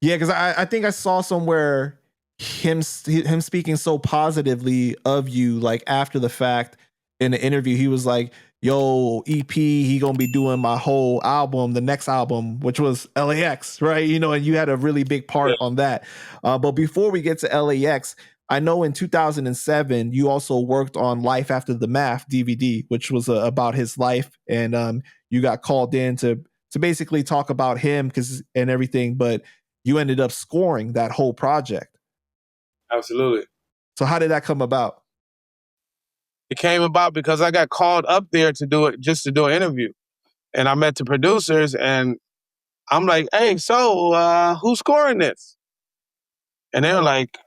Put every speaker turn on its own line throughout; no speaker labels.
Yeah, because I think I saw somewhere him speaking so positively of you, like after the fact in the interview. He was like, "Yo, EP, he gonna be doing my whole album, the next album, which was LAX, right? You know, and you had a really big part on that. But before we get to LAX, I know in 2007 you also worked on Life After the Math DVD, which was about his life, and you got called in to basically talk about him and everything, but you ended up scoring that whole project.
Absolutely.
So how did that come about?
It came about because I got called up there to do it, just to do an interview. And I met the producers and I'm like, hey, so who's scoring this? And they were like,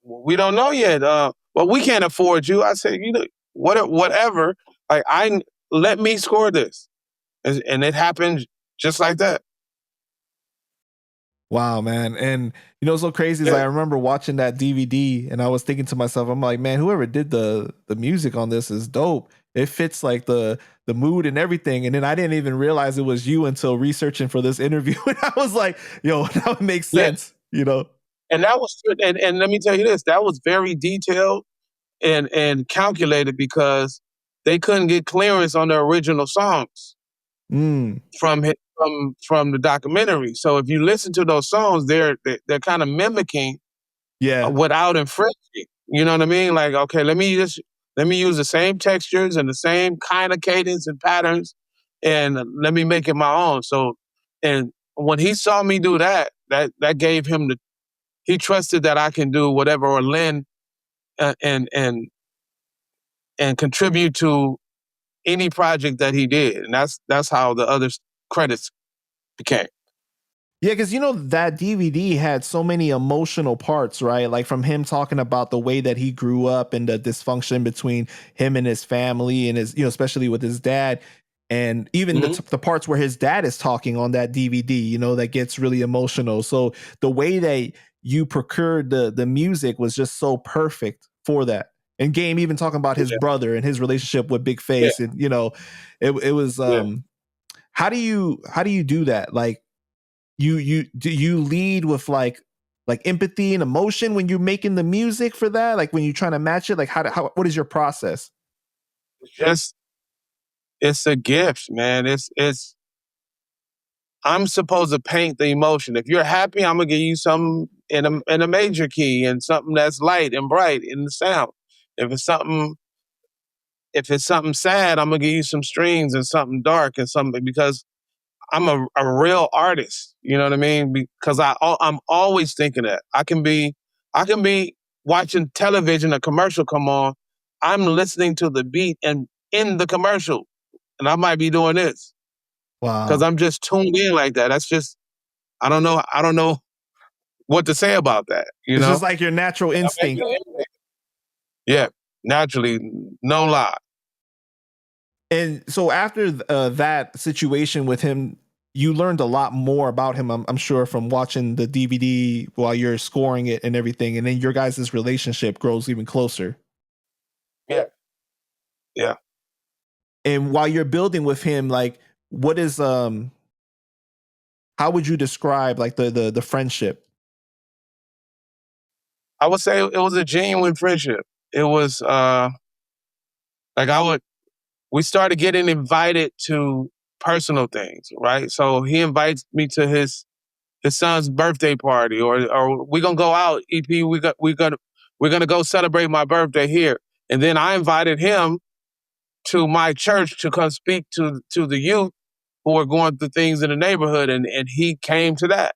we don't know yet. Well, we can't afford you. I said, you know, whatever. Like, let me score this. And it happened just like that.
Wow, man. And you know, what's so crazy is I remember watching that DVD and I was thinking to myself, I'm like, man, whoever did the music on this is dope. It fits like the mood and everything. And then I didn't even realize it was you until researching for this interview. And I was like, yo, that makes sense, you know?
And that was, and let me tell you this, that was very detailed and calculated because they couldn't get clearance on the original songs from the documentary. So if you listen to those songs, they're kind of mimicking without infringing. You know what I mean? Like, okay, let me use the same textures and the same kind of cadence and patterns, and let me make it my own. So, and when he saw me do that gave him he trusted that I can do whatever or lend and contribute to any project that he did. And that's how the other credits became.
Yeah, because you know that DVD had so many emotional parts, right? Like from him talking about the way that he grew up and the dysfunction between him and his family and his, you know, especially with his dad. And even the parts where his dad is talking on that DVD, you know, that gets really emotional. So the way that you procured the music was just so perfect for that. And Game even talking about his brother and his relationship with Big Face, and you know, it was how do you do that? Like do you lead with like empathy and emotion when you're making the music for that? Like when you're trying to match it, like how what is your process?
It's a gift, man. It's I'm supposed to paint the emotion. If you're happy, I'm gonna give you something in a major key and something that's light and bright in the sound. If it's something sad, I'm gonna give you some strings and something dark and something, because I'm a real artist. You know what I mean? Because I'm always thinking that I can be watching television, a commercial come on, I'm listening to the beat and in the commercial, and I might be doing this.
Wow.
Because I'm just tuned in like that. That's just, I don't know what to say about that.
It's just like your natural instinct.
Yeah, naturally, no lie.
And so after that situation with him, you learned a lot more about him, I'm sure, from watching the DVD while you're scoring it and everything. And then your guys' relationship grows even closer.
Yeah. Yeah.
And while you're building with him, like, what is how would you describe like the friendship?
I would say it was a genuine friendship. It was we started getting invited to personal things, right? So he invites me to his son's birthday party, or we're gonna go out, EP, we're gonna go celebrate my birthday here. And then I invited him to my church to come speak to the youth who are going through things in the neighborhood, and he came to that.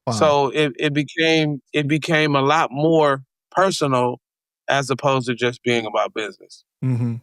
Wow. So it became a lot more personal as opposed to just being about business.
Mm-hmm.